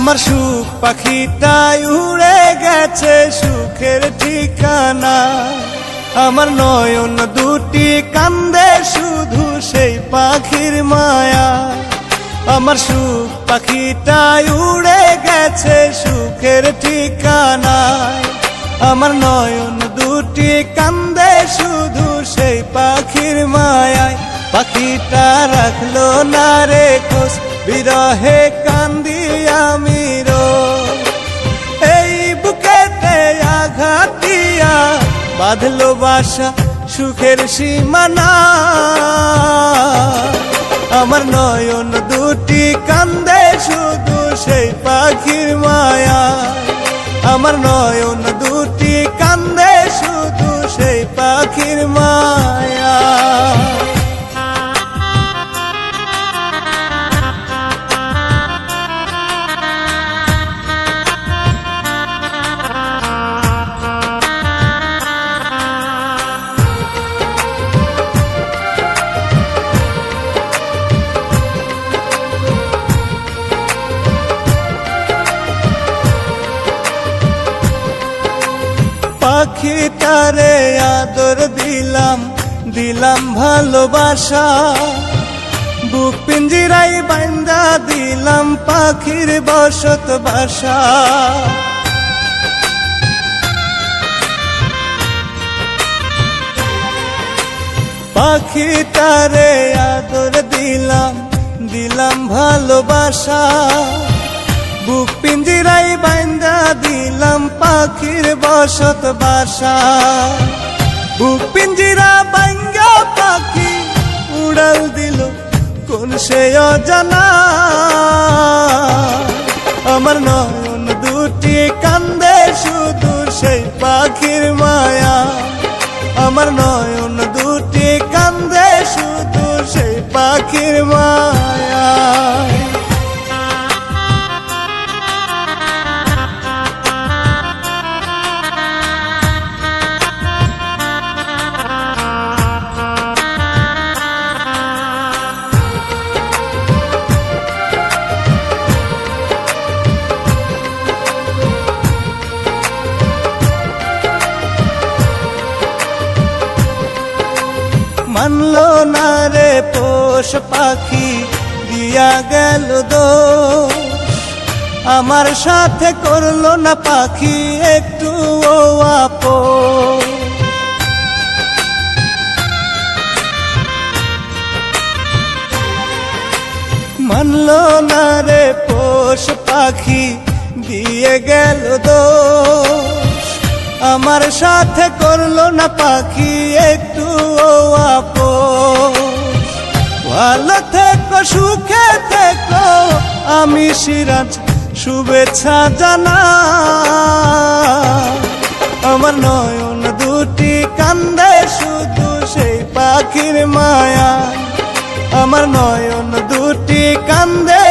আমার সুখ পাখিটাই উড়ে গেছে সুখের ঠিকানা। আমার নয়ন দুটি কান্দে শুধু সেই পাখির মায়া। আমার সুখ পাখিটাই উড়ে গেছে সুখের ঠিকানায়। আমার নয়ন দুটি কান্দে শুধু সেই পাখির মায়ায়। পাখিটা রাখলো না রে খোঁজ, বিরহে কান্দি আমি রোজ। এই বুকেতে আঘাত দিয়া বাঁধলো বাসা সুখের সীমানা। আমার নয়ন দুটি কান্দে শুধু সেই পাখির মায়া। আমার নয়ন দুটি কান্দে শুধু সেই পাখির মায়া। পাখিটারে আদর দিলাম, দিলাম ভালোবাসা। বুক পিঞ্জিরাই বান্দা দিলাম পাখির বসত বাসা। পাখিটারে আদর দিলাম, দিলাম ভালোবাসা। বুক পিঞ্জিরাই বান্দা দিলাম পাখির বসত বাসা। বুক পিঞ্জিরা বাঙ্গা পাখি উড়াল দিল কোন সে অজানা। আমার নয়ন দুটি কান্দে শুধু সেই পাখির মায়া। আমার নয়ন দুটি কান্দে শুধু সেই পাখির মায়া। মানলো না রে পোষ পাখি দিয়া গেল দোষ। আমার সাথে করলো না পাখি একটু ও আপোষ। মানলো না রে পোষ পাখি দিয়ে গেল দোষ। আমার সাথে করলো না পাখি একটু ও আপোষ। ভালো থেকো সুখে থেকো আমি সিরাজ শুভেচ্ছা জানা। আমার নয়ন দুটি কান্দে শুধু সেই পাখির মায়া। আমার নয়ন দুটি কান্দে